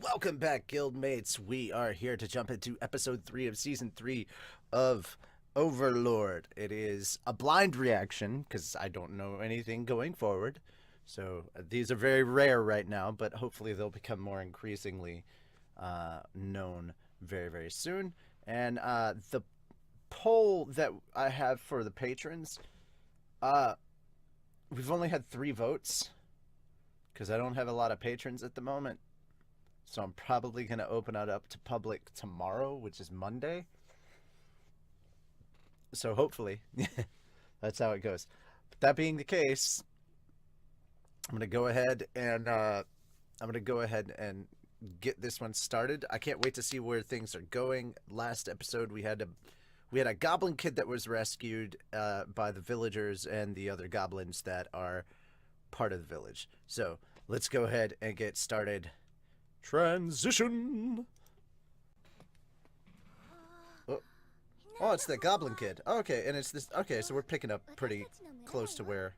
Welcome back, guildmates. We are here to jump into episode 3 of season 3 of Overlord. It is a blind reaction because I don't know anything going forward. So these are very rare right now, but hopefully they'll become more increasingly known very, very soon. And the poll that I have for the patrons, uh, we've only had 3 votes because I don't have a lot of patrons at the moment. So I'm probably going to open it up to public tomorrow, which is Monday. So hopefully, that's how it goes. But that being the case, I'm going to go ahead and get this one started. I can't wait to see where things are going. Last episode we had a goblin kid that was rescued by the villagers and the other goblins that are part of the village. So let's go ahead and get started. Transition. Oh, it's that goblin kid. Okay, and it's this. Okay, so we're picking up pretty close to where.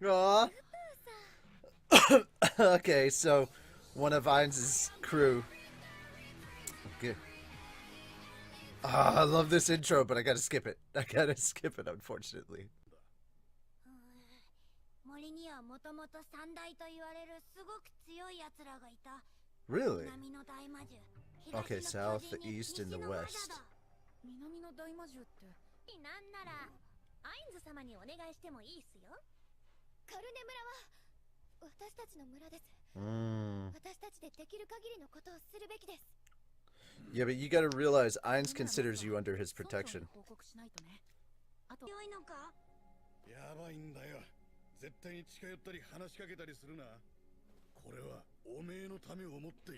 Aww. Okay, so one of Ain's crew. Okay. I love this intro, but I gotta skip it. Unfortunately. Really? Okay, south, the east, and the west. Yeah, but you gotta realize Ainz considers you under his protection.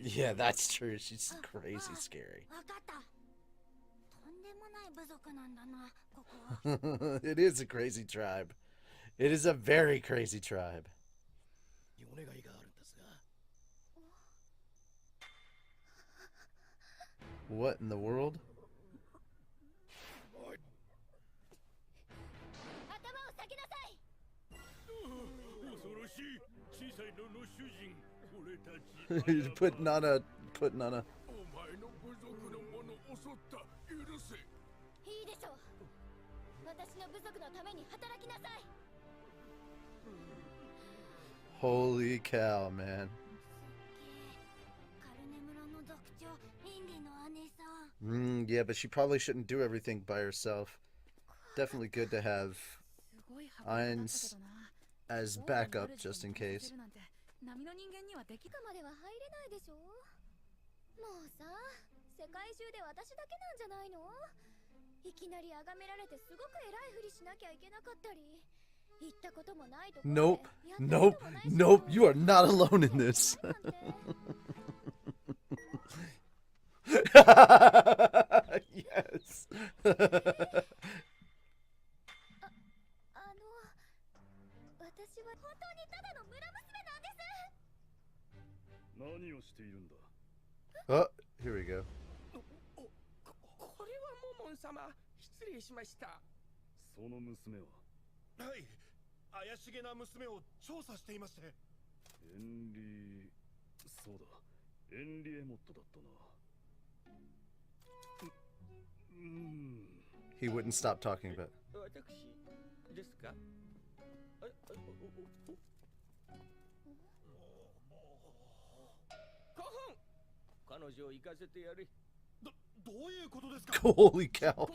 Yeah, that's true. She's crazy scary. It is a crazy tribe. It is a very crazy tribe. What in the world? putting on a Holy cow, man. Yeah, but she probably shouldn't do everything by herself. Definitely good to have Ainz as backup, just in case. Nope. Nope. Nope. You are not alone in this. Yes. Oh, here we go. He wouldn't stop talking about it. Holy cow.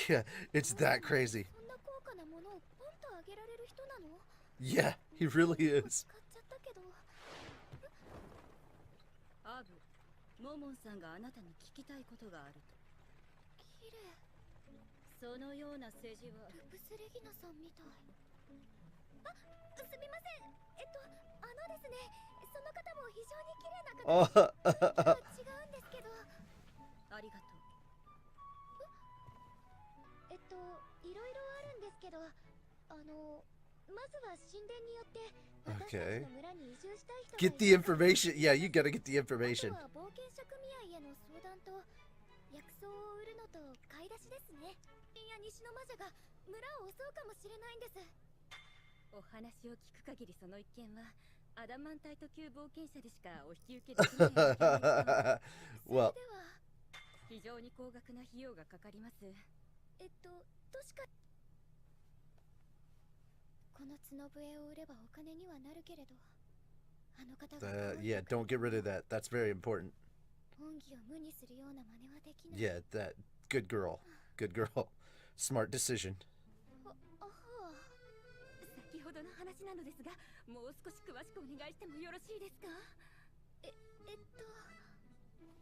Yeah, it's that crazy. Yeah, he really is. Okay. Get the information. Yeah, you gotta get the information. 薬草を売るのと買い出しですね。いや西の魔女が村を襲うかもしれないんです。お話を聞く限りその一件はアダマンタイト級冒険者でしかお引き受けできない案件です。それでは非常に高額な費用がかかります。確かこの角笛を売ればお金にはなるけれど、あの方がyeah, don't get rid of that. That's very important. 恩義を無にするような真似はできない。 Yeah, that. Good girl. Good girl. Smart decision. 先ほどの話なのですが、もう少し詳しくお願いしてもよろしいですか？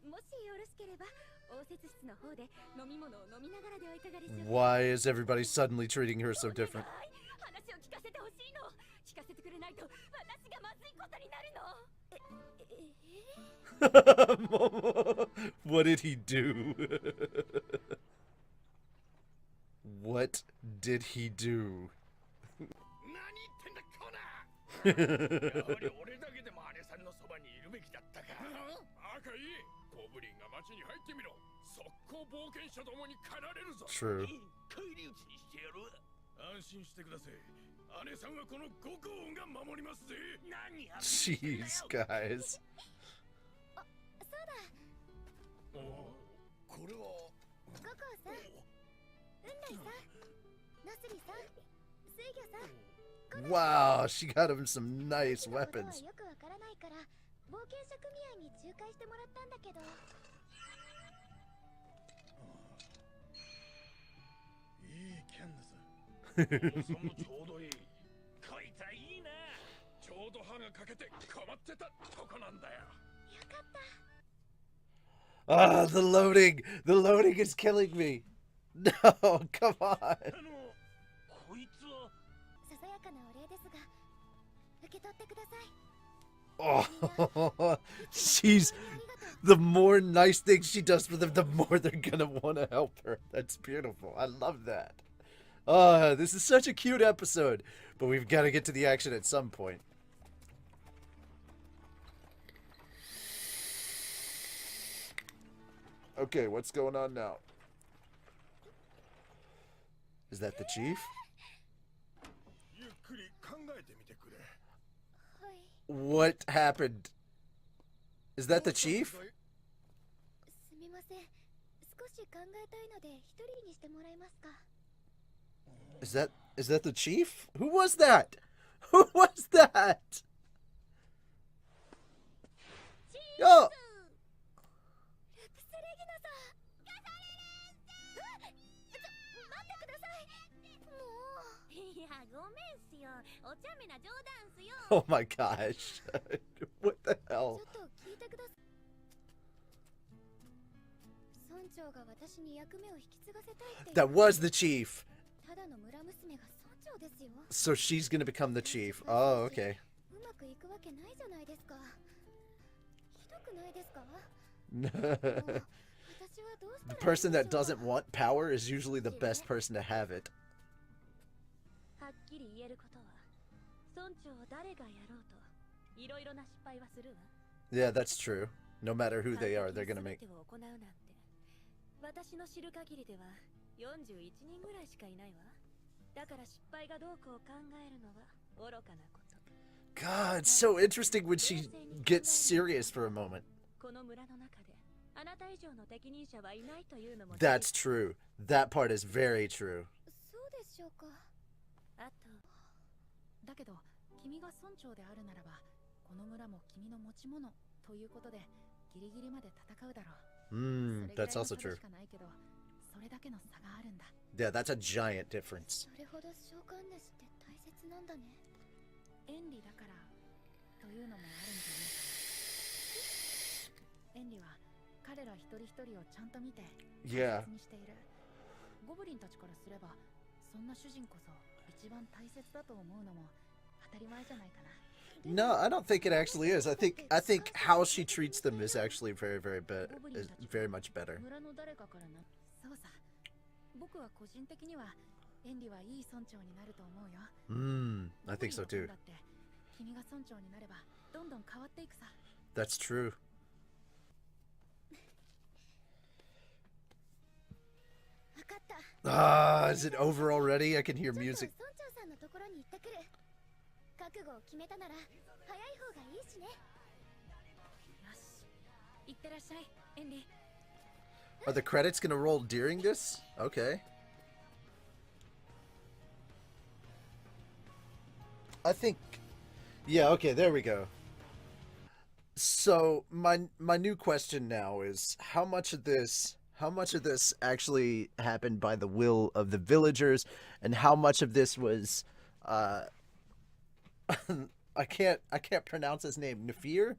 もしよろしければ応接室の方で飲み物を飲みながらではいかがでしょうか。 Why is everybody suddenly treating her so different? 話を聞かせてほしいの。聞かせてくれないと私がまずいことになるの。What did he do? What did he do? やはり俺だけでも姉さんのそばにいるべきだったか。赤いゴブリンが町に入ってみろ。速攻冒険者どもに狩られるぞ。 True. 返り討ちにしてやる。安心してください。姉さんはこの五行音が守りますぜ。何や。 Jeez, guys. そうだ。これは五行さん、雲来さん、ナスリさん、水魚さん。 Wow, she got him some nice weapons. よくわからないから冒険者組合に仲介してもらったんだけど。いいキャンです。重さもちょうどいい。こいつはいいな。ちょうど歯が欠けて困ってたとこなんだよ。よかった。 Ah, the loading! The loading is killing me! No, come on! こいつはささやかなお礼ですが受け取ってください。 Oh, she's... The more nice things she does for them, the more they're gonna want to help her. That's beautiful. I love that. This is such a cute episode, but we've got to get to the action at some point. Okay, what's going on now? Is that the chief? ゆっくり考えてみてくれ。 What happened? Is that the chief? すみません。少し考えたいので一人にしてもらえますか。 Is that the chief? Who was that? Who was that? Yo! いやごめんすよ。お茶目な冗談すよ。 Oh my gosh. What the ち hell? ょっと聞いてください。村長が私に役目を引き継がせたいって。 That was the chief. ただの村娘が村長ですよ。 So she's gonna become the chief. Oh, okay. うまくいくわけないじゃないですか。ひどくないですか？ 私はどうしたらいい The でしょう person that doesn't want power is usually the best person to have it. はっきり言えることは、村長は誰がやろうと、いろいろな失敗はするわ。 Yeah, that's true. No matter who they are, they're gonna make. 全てを行うなんて、私の知る限りでは41人ぐらいしかいないわ。だから失敗がどうこう考えるのは愚かなこと。 God, it's so interesting when she gets serious for a moment. この村の中であなた以上の適任者はいないというのも。 That's true. That part is very true. そうでしょうか。あとだけど君が村長であるならばこの村も君の持ち物ということでギリギリまで戦うだろう。 That's also true. しかないけどそれだけの差があるんだ。 Yeah, that's a giant difference. それほど召喚主って大切なんだね。縁理だからというのもあるんじゃないかな。縁理は彼ら一人一人をちゃんと見て大 Yeah. 切にしている。ゴブリンたちからすればそんな主人こそ一番大切だと思うのも当たり前じゃないかな。 No, I don't think it actually is. I think how she treats them is actually is very much better. 村の誰かからな。そうさ。僕は個人的には縁理はいい村長になると思うよ。 I think so too. だって君が村長になればどんどん変わっていくさ。 That's true. Is it over already? I can hear music. 村長さんのところに行ってくる。覚悟を決めたなら早い方がいいしね。よし、行ってらっしゃい、エンリ。 Are the credits gonna roll during this? Okay. I think... Yeah, okay, there we go. So, my new question now is, how much of this actually happened by the will of the villagers, and how much of this was, I can't pronounce his name, Nafir?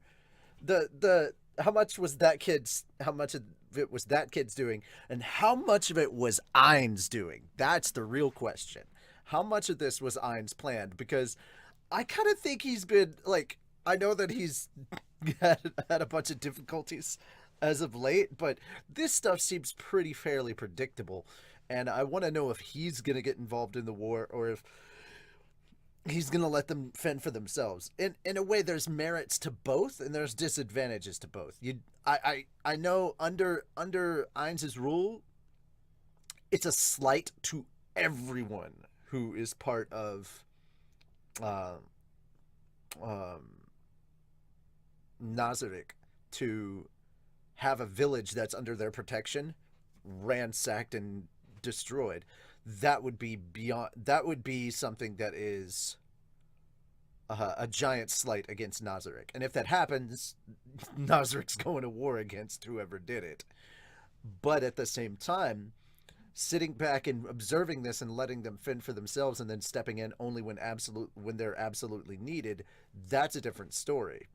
How much was that kid's, how much of it was that kid's doing, and how much of it was Ain's doing? That's the real question. How much of this was Ain's planned? Because I kind of think he's been, like, I know that he's had a bunch of difficulties as of late, but this stuff seems pretty fairly predictable, and I want to know if he's going to get involved in the war, or if he's going to let them fend for themselves. In a way, there's merits to both, and there's disadvantages to both. I know under Ain's rule, it's a slight to everyone who is part of Nazarick to have a village that's under their protection ransacked and destroyed. That would be beyond. That would be something that is a giant slight against Nazarick. And if that happens, Nazarick's going to war against whoever did it. But at the same time, sitting back and observing this and letting them fend for themselves and then stepping in only when they're absolutely needed, that's a different story.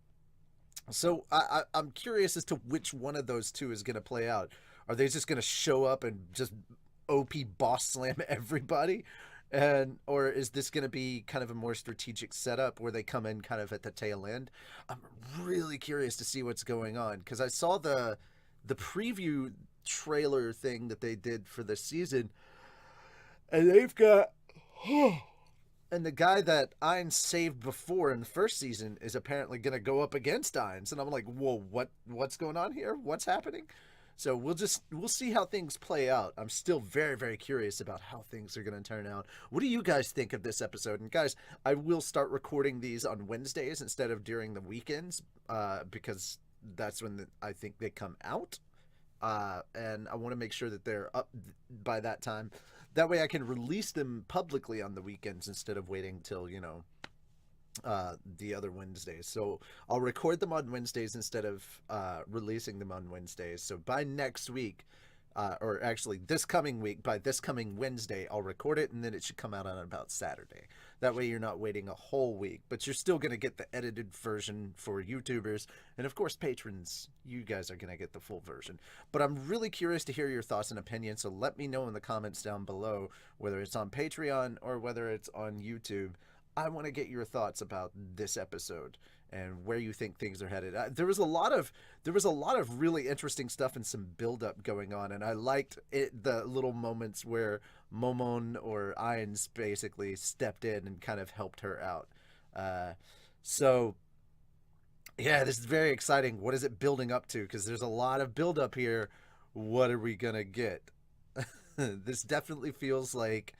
So I'm curious as to which one of those two is going to play out. Are they just going to show up and just OP boss slam everybody? Or is this going to be kind of a more strategic setup where they come in kind of at the tail end? I'm really curious to see what's going on, because I saw the preview trailer thing that they did for this season, and they've got and the guy that Ainz saved before in the first season is apparently going to go up against Ainz, and I'm like, whoa, what's going on here? What's happening? So we'll see how things play out. I'm still very, very curious about how things are going to turn out. What do you guys think of this episode? And guys, I will start recording these on Wednesdays instead of during the weekends, because that's when I think they come out. And I want to make sure that they're up by that time. That way I can release them publicly on the weekends instead of waiting till, the other Wednesdays. So I'll record them on Wednesdays instead of releasing them on Wednesdays. So by next week, or actually this coming week, by this coming Wednesday, I'll record it, and then it should come out on about Saturday. That way you're not waiting a whole week, but you're still going to get the edited version for YouTubers. And of course, patrons, you guys are going to get the full version. But I'm really curious to hear your thoughts and opinions, so let me know in the comments down below, whether it's on Patreon or whether it's on YouTube. I want to get your thoughts about this episode and where you think things are headed. There was a lot of really interesting stuff and some build up going on, and I liked the little moments where Momon or Ainz basically stepped in and kind of helped her out. So yeah, this is very exciting. What is it building up to? Because there's a lot of build up here. What are we gonna get? This definitely feels like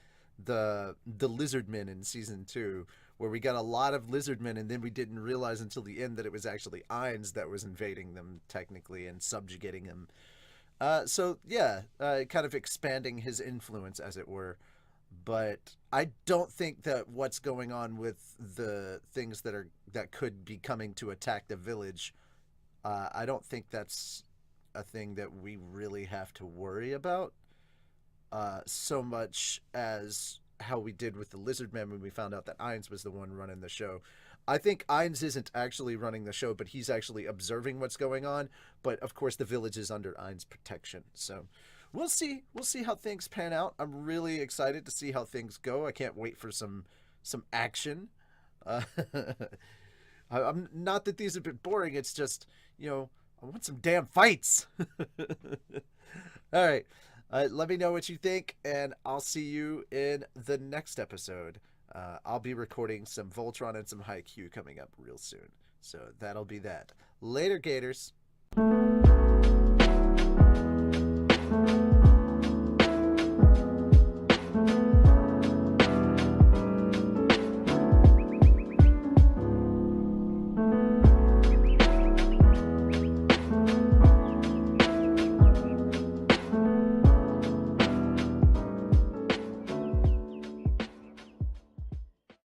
the Lizardmen in season 2, where we got a lot of Lizardmen, and then we didn't realize until the end that it was actually Ainz that was invading them technically and subjugating them. So yeah, kind of expanding his influence, as it were. But I don't think that what's going on with the things that could be coming to attack the village, I don't think that's a thing that we really have to worry about. So much as how we did with the Lizardmen when we found out that Ainz was the one running the show. I think Ainz isn't actually running the show, but he's actually observing what's going on. But of course, the village is under Ainz protection. So we'll see. We'll see how things pan out. I'm really excited to see how things go. I can't wait for some action. I'm not that these have been boring. It's just, I want some damn fights. All right. Let me know what you think, and I'll see you in the next episode. I'll be recording some Voltron and some Haikyuu coming up real soon. So that'll be that. Later, Gators.